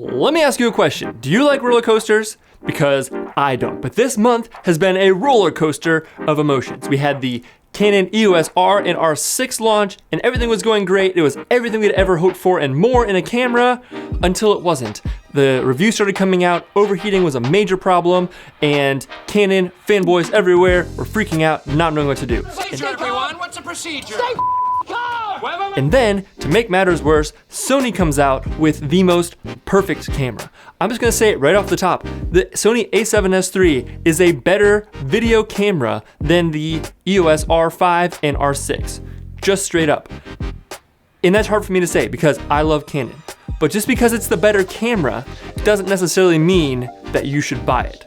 Let me ask you a question. Do you like roller coasters? Because I don't. But this month has been a roller coaster of emotions. We had the Canon EOS R and R6 launch, and everything was going great. It was everything we'd ever hoped for and more in a camera, until it wasn't. The reviews started coming out, overheating was a major problem, and Canon fanboys everywhere were freaking out, not knowing what to do. Procedure, everyone, what's the procedure? And then, to make matters worse, Sony comes out with the most perfect camera. I'm just gonna say it right off the top. The Sony A7S III is a better video camera than the EOS R5 and R6. Just straight up. And that's hard for me to say because I love Canon. But just because it's the better camera doesn't necessarily mean that you should buy it.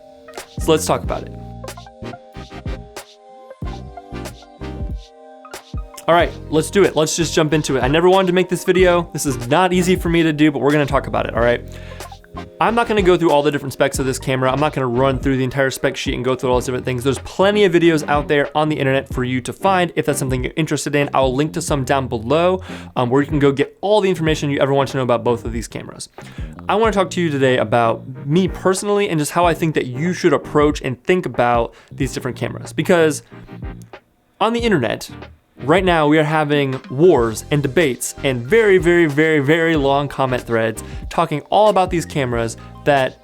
So let's talk about it. All right, let's do it. Let's just jump into it. I never wanted to make this video. This is not easy for me to do, but we're gonna talk about it, all right? I'm not gonna go through all the different specs of this camera. I'm not gonna run through the entire spec sheet and go through all those different things. There's plenty of videos out there on the internet for you to find if that's something you're interested in. I'll link to some down below where you can go get all the information you ever want to know about both of these cameras. I wanna talk to you today about me personally and just how I think that you should approach and think about these different cameras. Because on the internet, right now, we are having wars and debates and very long comment threads talking all about these cameras that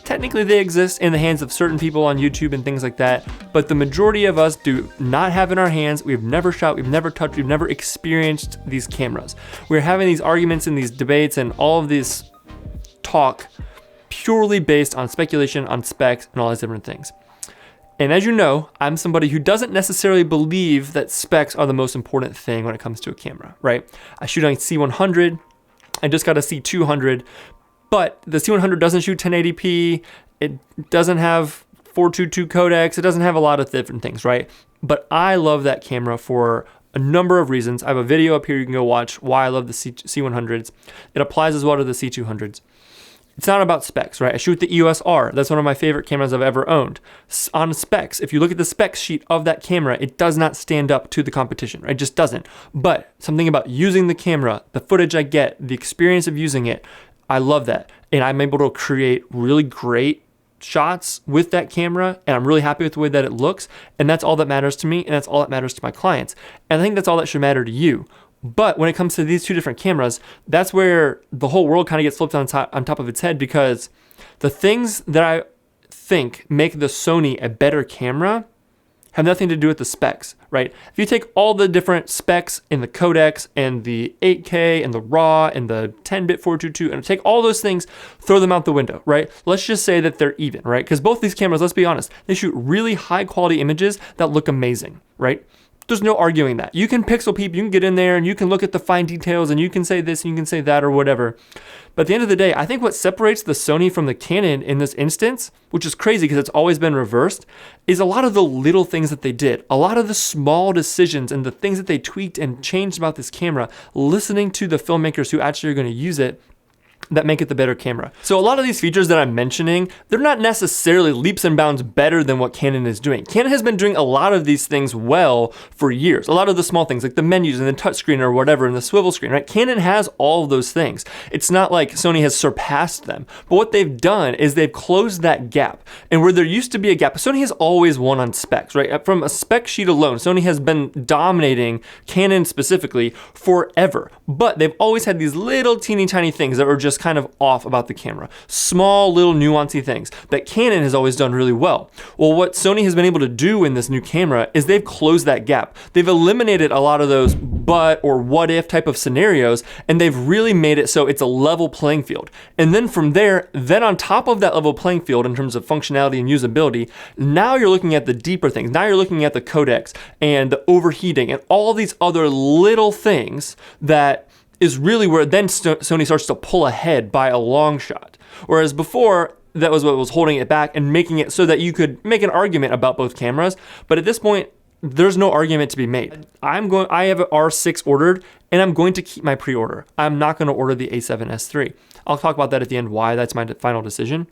technically they exist in the hands of certain people on YouTube and things like that, but the majority of us do not have in our hands. We've never shot, we've never touched, we've never experienced these cameras. We're having these arguments and these debates and all of this talk purely based on speculation, on specs, and all these different things. And as you know, I'm somebody who doesn't necessarily believe that specs are the most important thing when it comes to a camera, right? I shoot on C100, I just got a C200, but the C100 doesn't shoot 1080p, it doesn't have 422 codecs, it doesn't have a lot of different things, right? But I love that camera for a number of reasons. I have a video up here you can go watch why I love the C100s. It applies as well to the C200s. It's not about specs, right? I shoot the EOS R. That's one of my favorite cameras I've ever owned. On specs, if you look at the specs sheet of that camera, it does not stand up to the competition, right? It just doesn't. But something about using the camera, the footage I get, the experience of using it, I love that. And I'm able to create really great shots with that camera, and I'm really happy with the way that it looks. And that's all that matters to me, and that's all that matters to my clients. And I think that's all that should matter to you. But when it comes to these two different cameras, that's where the whole world kind of gets flipped on top of its head, because the things that I think make the Sony a better camera have nothing to do with the specs, right? If you take all the different specs in the codecs and the 8K and the RAW and the 10-bit 422 and take all those things, throw them out the window, right? Let's just say that they're even, right? Because both these cameras, let's be honest, they shoot really high quality images that look amazing, right? There's no arguing that. You can pixel peep, you can get in there and you can look at the fine details and you can say this and you can say that or whatever. But at the end of the day, I think what separates the Sony from the Canon in this instance, which is crazy because it's always been reversed, is a lot of the little things that they did. A lot of the small decisions and the things that they tweaked and changed about this camera, listening to the filmmakers who actually are going to use it, that make it the better camera. So a lot of these features that I'm mentioning, they're not necessarily leaps and bounds better than what Canon is doing. Canon has been doing a lot of these things well for years. A lot of the small things like the menus and the touchscreen or whatever and the swivel screen, right? Canon has all of those things. It's not like Sony has surpassed them, but what they've done is they've closed that gap. And where there used to be a gap, Sony has always won on specs, right? From a spec sheet alone, Sony has been dominating Canon specifically forever, but they've always had these little teeny tiny things that were just kind of off about the camera. Small little nuancy things that Canon has always done really well. Well, what Sony has been able to do in this new camera is they've closed that gap. They've eliminated a lot of those but or what if type of scenarios, and they've really made it so it's a level playing field. And then from there, then on top of that level playing field in terms of functionality and usability, now you're looking at the deeper things. Now you're looking at the codecs and the overheating and all these other little things that is really where then Sony starts to pull ahead by a long shot. Whereas before, that was what was holding it back and making it so that you could make an argument about both cameras. But at this point, there's no argument to be made. I have an R6 ordered and I'm going to keep my pre-order. I'm not going to order the A7S III. I'll talk about that at the end, why that's my final decision.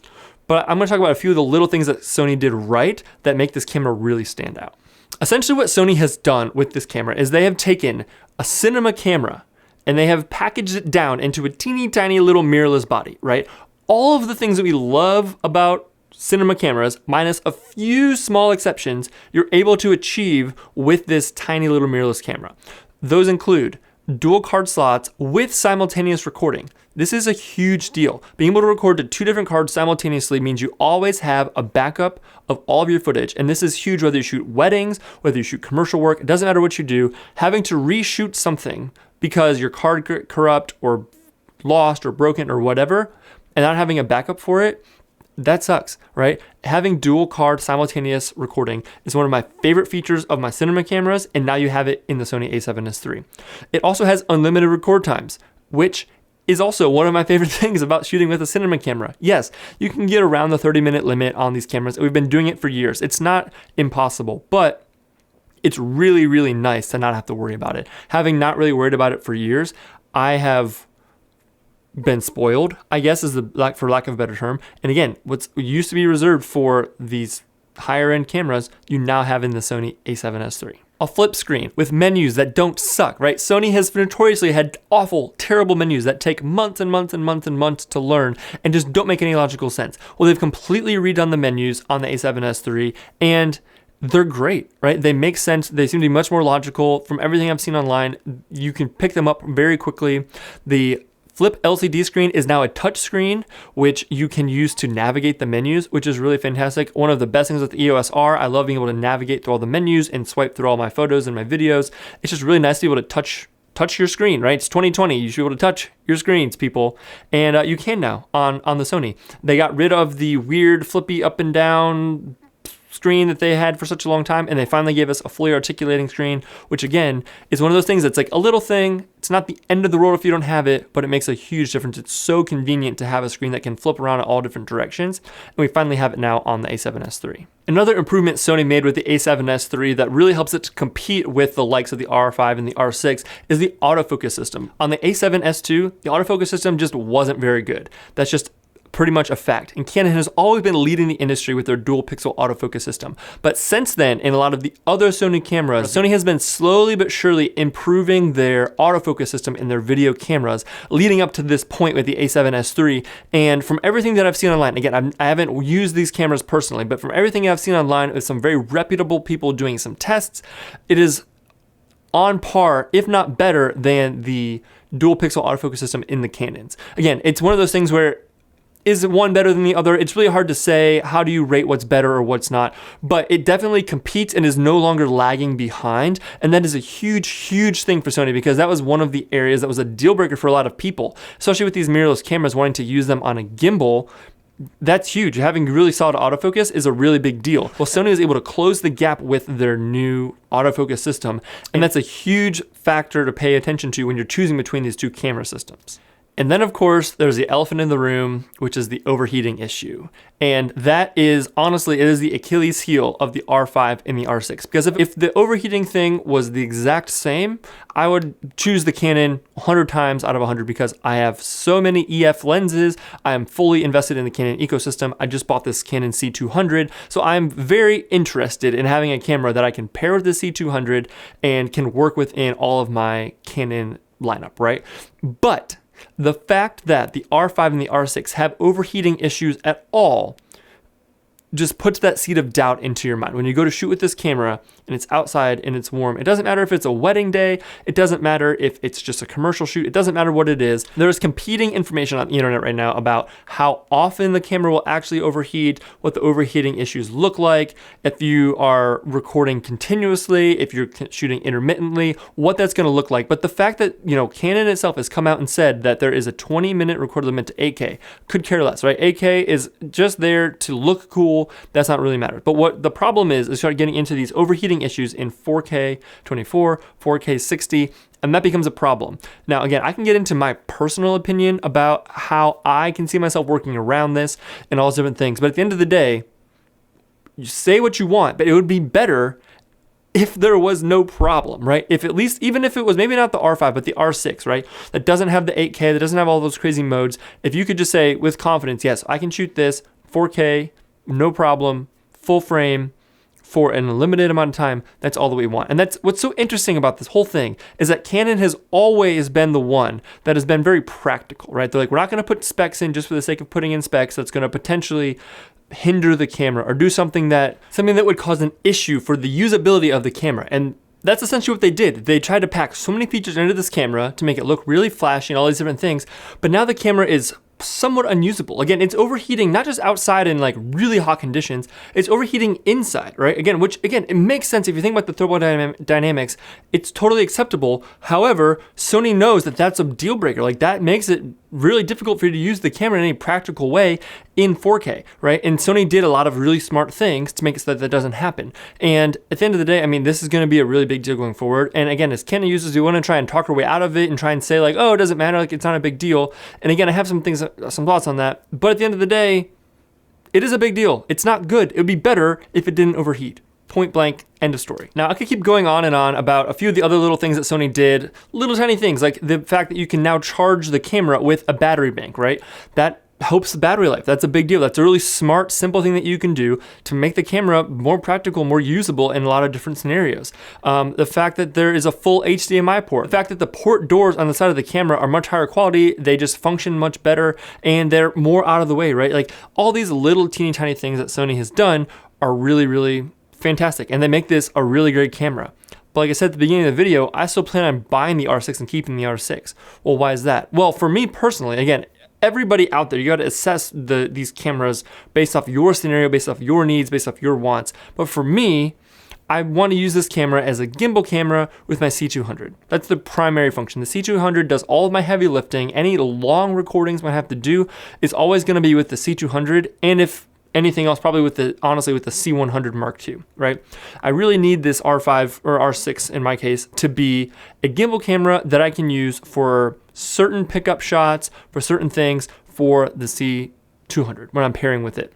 But I'm going to talk about a few of the little things that Sony did right that make this camera really stand out. Essentially what Sony has done with this camera is they have taken a cinema camera and they have packaged it down into a teeny tiny little mirrorless body, right? all of the things that we love about cinema cameras, minus a few small exceptions, you're able to achieve with this tiny little mirrorless camera. Those include dual card slots with simultaneous recording. This is a huge deal. Being able to record to 2 different cards simultaneously means you always have a backup of all of your footage. And this is huge whether you shoot weddings, whether you shoot commercial work, it doesn't matter what you do. Having to reshoot something because your card got corrupt or lost or broken or whatever, and not having a backup for it, that sucks, right? Having dual card simultaneous recording is one of my favorite features of my cinema cameras, and now you have it in the Sony A7S III. It also has unlimited record times, which is also one of my favorite things about shooting with a cinema camera. Yes, you can get around the 30-minute limit on these cameras. We've been doing it for years. It's not impossible, but it's really, really nice to not have to worry about it. Having not really worried about it for years, I have been spoiled, I guess, is for lack of a better term. And again, what used to be reserved for these higher end cameras, you now have in the Sony A7S III. A flip screen with menus that don't suck, right? Sony has notoriously had awful, terrible menus that take months and months and months and months to learn and just don't make any logical sense. Well, they've completely redone the menus on the A7S III, and they're great, right? They make sense. They seem to be much more logical. From everything I've seen online, you can pick them up very quickly. The Flip LCD screen is now a touch screen, which you can use to navigate the menus, which is really fantastic. One of the best things with the EOS R, I love being able to navigate through all the menus and swipe through all my photos and my videos. It's just really nice to be able to touch your screen, right? It's 2020. You should be able to touch your screens, people. And you can now on the Sony. They got rid of the weird flippy up and down screen that they had for such a long time, and they finally gave us a fully articulating screen, which again is one of those things that's like a little thing. It's not the end of the world if you don't have it, but it makes a huge difference. It's so convenient to have a screen that can flip around in all different directions, and we finally have it now on the A7S III. Another improvement Sony made with the A7S III that really helps it to compete with the likes of the R5 and the R6 is the autofocus system. On the A7S II, the autofocus system just wasn't very good. That's just pretty much a fact. And Canon has always been leading the industry with their dual pixel autofocus system. But since then, in a lot of the other Sony cameras, Sony has been slowly but surely improving their autofocus system in their video cameras, leading up to this point with the A7S III. And from everything that I've seen online, again, I haven't used these cameras personally, but from everything I've seen online with some very reputable people doing some tests, it is on par, if not better, than the dual pixel autofocus system in the Canons. Again, it's one of those things where is one better than the other? It's really hard to say. How do you rate what's better or what's not? But it definitely competes and is no longer lagging behind. And that is a huge, huge thing for Sony, because that was one of the areas that was a deal breaker for a lot of people, especially with these mirrorless cameras wanting to use them on a gimbal. That's huge. Having really solid autofocus is a really big deal. Well, Sony was able to close the gap with their new autofocus system. And that's a huge factor to pay attention to when you're choosing between these two camera systems. And then, of course, there's the elephant in the room, which is the overheating issue. And that is, honestly, it is the Achilles heel of the R5 and the R6. Because if the overheating thing was the exact same, I would choose the Canon 100 times out of 100 because I have so many EF lenses. I am fully invested in the Canon ecosystem. I just bought this Canon C200. So I'm very interested in having a camera that I can pair with the C200 and can work within all of my Canon lineup, right? But the fact that the R5 and the R6 have overheating issues at all just puts that seed of doubt into your mind. When you go to shoot with this camera and it's outside and it's warm, it doesn't matter if it's a wedding day, it doesn't matter if it's just a commercial shoot, it doesn't matter what it is. There's competing information on the internet right now about how often the camera will actually overheat, what the overheating issues look like, if you are recording continuously, if you're shooting intermittently, what that's gonna look like. But the fact that, Canon itself has come out and said that there is a 20-minute record limit to 8K, could care less, right? 8K is just there to look cool. That's not really matter. But what the problem is start getting into these overheating issues in 4K 24, 4K 60, and that becomes a problem. Now, again, I can get into my personal opinion about how I can see myself working around this and all those different things. But at the end of the day, you say what you want, but it would be better if there was no problem, right? If at least, even if it was maybe not the R5, but the R6, right? That doesn't have the 8K, that doesn't have all those crazy modes. If you could just say with confidence, yes, I can shoot this 4K, no problem, full frame, for an unlimited amount of time, that's all that we want. And that's what's so interesting about this whole thing, is that Canon has always been the one that has been very practical, right? They're like, we're not gonna put specs in just for the sake of putting in specs that's gonna potentially hinder the camera or do something that would cause an issue for the usability of the camera. And that's essentially what they did. They tried to pack so many features into this camera to make it look really flashy and all these different things, but now the camera is somewhat unusable. Again, it's overheating not just outside in like really hot conditions, it's overheating inside, right? Again, which again, it makes sense if you think about the thermodynamics, it's totally acceptable. However, Sony knows that that's a deal breaker. Like that makes it really difficult for you to use the camera in any practical way in 4K, right? And Sony did a lot of really smart things to make it so that that doesn't happen. And at the end of the day, I mean, this is gonna be a really big deal going forward. And again, as Canon users, we wanna try and talk our way out of it and try and say like, oh, it doesn't matter, like it's not a big deal. And again, I have some thoughts on that. But at the end of the day, it is a big deal. It's not good. It would be better if it didn't overheat. Point blank, end of story. Now, I could keep going on and on about a few of the other little things that Sony did, little tiny things, like the fact that you can now charge the camera with a battery bank, right? That helps the battery life. That's a big deal. That's a really smart, simple thing that you can do to make the camera more practical, more usable in a lot of different scenarios. The fact that there is a full HDMI port, the fact that the port doors on the side of the camera are much higher quality, they just function much better, and they're more out of the way, right? Like all these little teeny tiny things that Sony has done are really, really fantastic, and they make this a really great camera. But like I said at the beginning of the video, I still plan on buying the R6 and keeping the R6. Well, why is that? Well, for me personally, again, everybody out there, you got to assess these cameras based off your scenario, based off your needs, based off your wants. But for me, I want to use this camera as a gimbal camera with my C200. That's the primary function. The C200 does all of my heavy lifting. Any long recordings I have to do is always going to be with the C200, and if anything else, probably honestly with the C100 Mark II, right? I really need this R5 or R6 in my case to be a gimbal camera that I can use for certain pickup shots, for certain things, for the C200 when I'm pairing with it.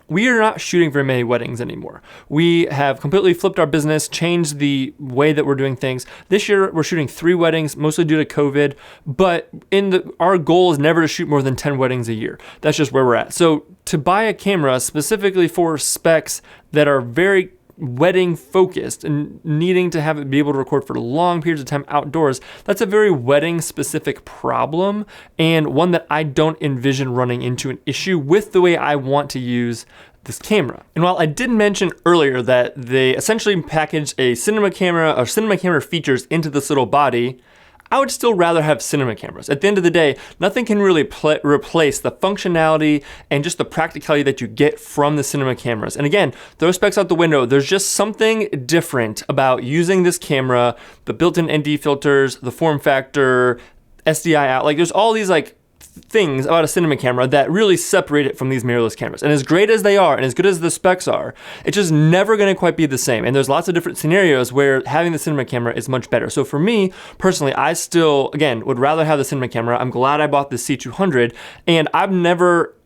We are not shooting very many weddings anymore. We have completely flipped our business, changed the way that we're doing things. This year, we're shooting 3 weddings, mostly due to COVID, but our goal is never to shoot more than 10 weddings a year. That's just where we're at. So to buy a camera specifically for specs that are very wedding focused and needing to have it be able to record for long periods of time outdoors, that's a very wedding specific problem, and one that I don't envision running into an issue with the way I want to use this camera. And while I did mention earlier that they essentially packaged a cinema camera or cinema camera features into this little body, I would still rather have cinema cameras. At the end of the day, nothing can really replace the functionality and just the practicality that you get from the cinema cameras. And again, throw specs out the window. There's just something different about using this camera, the built-in ND filters, the form factor, SDI out. Like there's all these like things about a cinema camera that really separate it from these mirrorless cameras. And as great as they are and as good as the specs are, it's just never going to quite be the same. And there's lots of different scenarios where having the cinema camera is much better. So for me personally, I still, again, would rather have the cinema camera. I'm glad I bought the C200, and I've never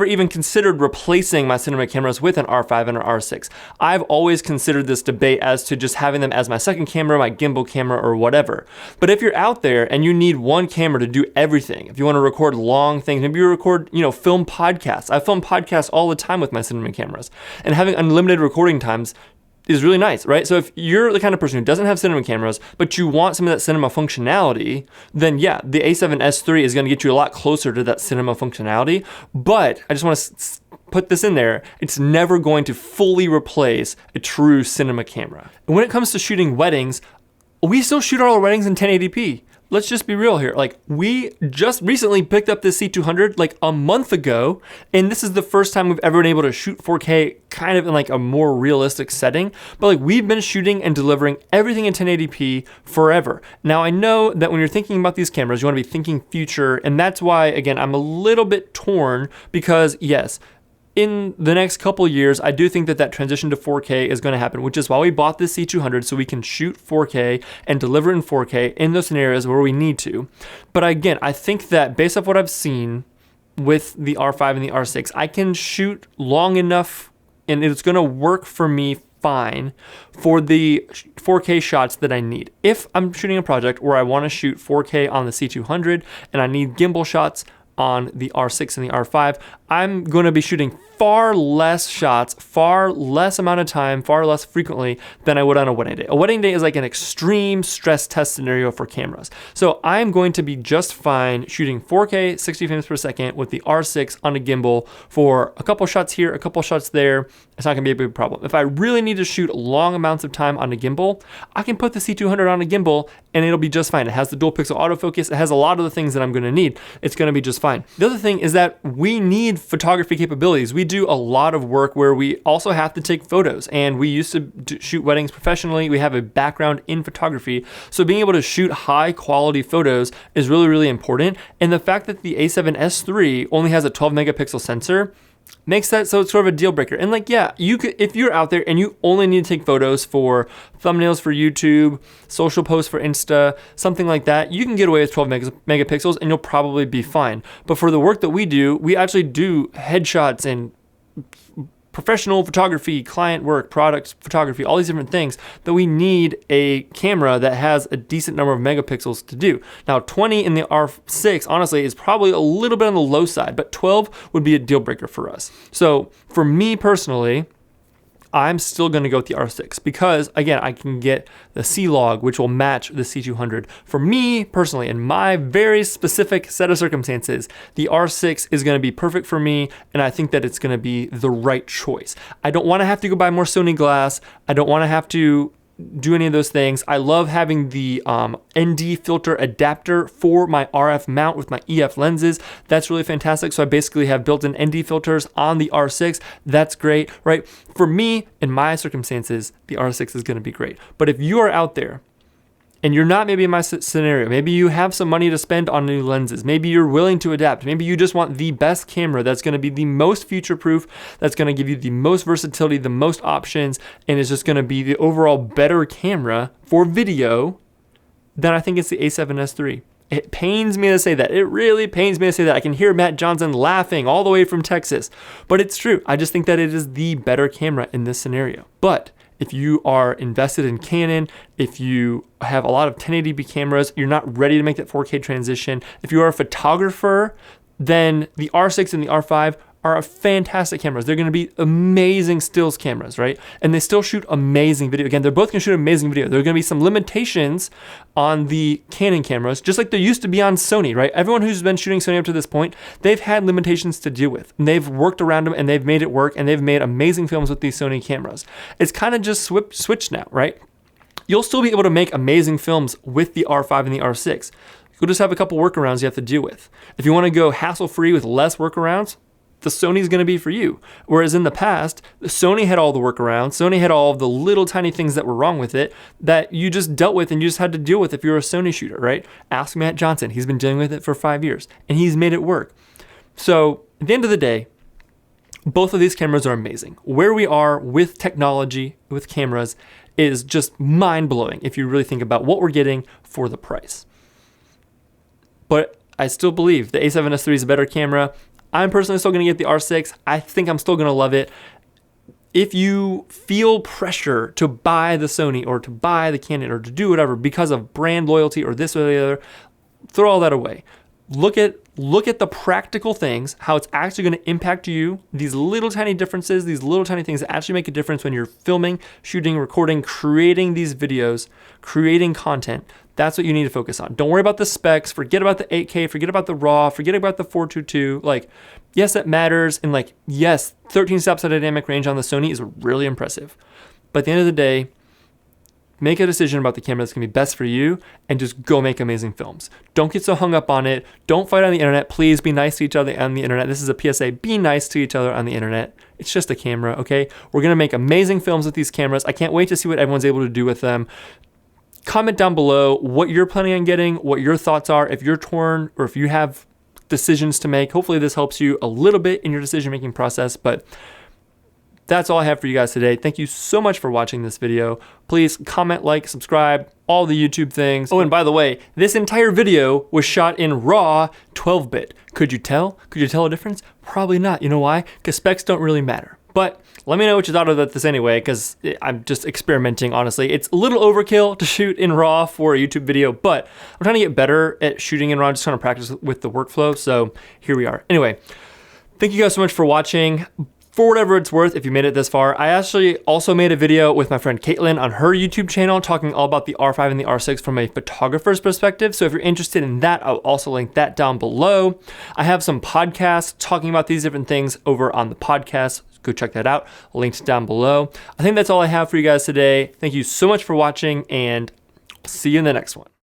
even considered replacing my cinema cameras with an R5 and an R6. I've always considered this debate as to just having them as my second camera, my gimbal camera, or whatever. But if you're out there and you need one camera to do everything, if you want to record long things, maybe you record, film podcasts. I film podcasts all the time with my cinema cameras, and having unlimited recording times is really nice, right? So if you're the kind of person who doesn't have cinema cameras, but you want some of that cinema functionality, then yeah, the A7S III is going to get you a lot closer to that cinema functionality. But I just want to put this in there. It's never going to fully replace a true cinema camera. And when it comes to shooting weddings, we still shoot all our weddings in 1080p. Let's just be real here. Like, we just recently picked up this C200 like a month ago, and this is the first time we've ever been able to shoot 4K kind of in like a more realistic setting. But like, we've been shooting and delivering everything in 1080p forever. Now, I know that when you're thinking about these cameras, you want to be thinking future, and that's why, again, I'm a little bit torn because yes, in the next couple years, I do think that transition to 4K is going to happen, which is why we bought this C200, so we can shoot 4K and deliver in 4K in those scenarios where we need to. But again, I think that based off what I've seen with the R5 and the R6, I can shoot long enough and it's going to work for me fine for the 4K shots that I need. If I'm shooting a project where I want to shoot 4K on the C200 and I need gimbal shots, on the R6 and the R5. I'm going to be shooting far less shots, far less amount of time, far less frequently than I would on a wedding day. A wedding day is like an extreme stress test scenario for cameras. So I'm going to be just fine shooting 4K 60 frames per second with the R6 on a gimbal for a couple shots here, a couple shots there. It's not going to be a big problem. If I really need to shoot long amounts of time on a gimbal, I can put the C200 on a gimbal and it'll be just fine. It has the dual pixel autofocus. It has a lot of the things that I'm going to need. It's going to be just fine. The other thing is that we need photography capabilities. We do a lot of work where we also have to take photos, and we used to shoot weddings professionally. We have a background in photography. So being able to shoot high quality photos is really, really important. And the fact that the A7S III only has a 12 megapixel sensor makes that so it's sort of a deal breaker. And like, yeah, you could, if you're out there and you only need to take photos for thumbnails for YouTube, social posts for Insta, something like that, you can get away with 12 megapixels and you'll probably be fine. But for the work that we do, we actually do headshots and professional photography, client work, product photography, all these different things that we need a camera that has a decent number of megapixels to do. Now, 20 in the R6, honestly, is probably a little bit on the low side, but 12 would be a deal breaker for us. So for me personally, I'm still going to go with the R6 because, again, I can get the C-Log, which will match the C200. For me personally, in my very specific set of circumstances, the R6 is going to be perfect for me, and I think that it's going to be the right choice. I don't want to have to go buy more Sony glass. I don't want to have to do any of those things. I love having the ND filter adapter for my RF mount with my EF lenses. That's really fantastic. So I basically have built-in ND filters on the R6. That's great, right? For me, in my circumstances, the R6 is going to be great. But if you are out there and you're not maybe in my scenario, maybe you have some money to spend on new lenses, maybe you're willing to adapt, maybe you just want the best camera that's going to be the most future-proof, that's going to give you the most versatility, the most options, and is just going to be the overall better camera for video, then I think it's the A7S III. It pains me to say that. It really pains me to say that. I can hear Matt Johnson laughing all the way from Texas, but it's true. I just think that it is the better camera in this scenario. But if you are invested in Canon, if you have a lot of 1080p cameras, you're not ready to make that 4K transition, if you are a photographer, then the R6 and the R5 are fantastic cameras. They're going to be amazing stills cameras, right? And they still shoot amazing video. Again, they're both going to shoot amazing video. There are going to be some limitations on the Canon cameras, just like there used to be on Sony, right? Everyone who's been shooting Sony up to this point, they've had limitations to deal with. And they've worked around them and they've made it work, and they've made amazing films with these Sony cameras. It's kind of just switched now, right? You'll still be able to make amazing films with the R5 and the R6. You'll just have a couple workarounds you have to deal with. If you want to go hassle-free with less workarounds, the Sony's going to be for you. Whereas in the past, the Sony had all the workarounds. Sony had all of the little tiny things that were wrong with it that you just dealt with and you just had to deal with if you're a Sony shooter, right? Ask Matt Johnson. He's been dealing with it for 5 years and he's made it work. So at the end of the day, both of these cameras are amazing. Where we are with technology, with cameras, is just mind-blowing if you really think about what we're getting for the price. But I still believe the A7S III is a better camera. I'm personally still going to get the R6. I think I'm still going to love it. If you feel pressure to buy the Sony or to buy the Canon or to do whatever because of brand loyalty or this or the other, throw all that away. Look at the practical things, how it's actually going to impact you, these little tiny differences, these little tiny things that actually make a difference when you're filming, shooting, recording, creating these videos, creating content. That's what you need to focus on. Don't worry about the specs, forget about the 8K, forget about the RAW, forget about the 422. Like, yes, that matters. And like, yes, 13 stops at dynamic range on the Sony is really impressive. But at the end of the day, make a decision about the camera that's going to be best for you and just go make amazing films. Don't get so hung up on it. Don't fight on the internet. Please be nice to each other on the internet. This is a PSA. Be nice to each other on the internet. It's just a camera, okay? We're going to make amazing films with these cameras. I can't wait to see what everyone's able to do with them. Comment down below what you're planning on getting, what your thoughts are, if you're torn or if you have decisions to make. Hopefully this helps you a little bit in your decision-making process, but that's all I have for you guys today. Thank you so much for watching this video. Please comment, like, subscribe, all the YouTube things. Oh, and by the way, this entire video was shot in RAW 12-bit. Could you tell? Could you tell a difference? Probably not. You know why? Because specs don't really matter. But let me know what you thought of this anyway, because I'm just experimenting, honestly. It's a little overkill to shoot in RAW for a YouTube video, but I'm trying to get better at shooting in RAW, just trying to practice with the workflow. So here we are. Anyway, thank you guys so much for watching. For whatever it's worth, if you made it this far, I actually also made a video with my friend Caitlin on her YouTube channel talking all about the R5 and the R6 from a photographer's perspective. So if you're interested in that, I'll also link that down below. I have some podcasts talking about these different things over on the podcast. Go check that out. Linked down below. I think that's all I have for you guys today. Thank you so much for watching, and see you in the next one.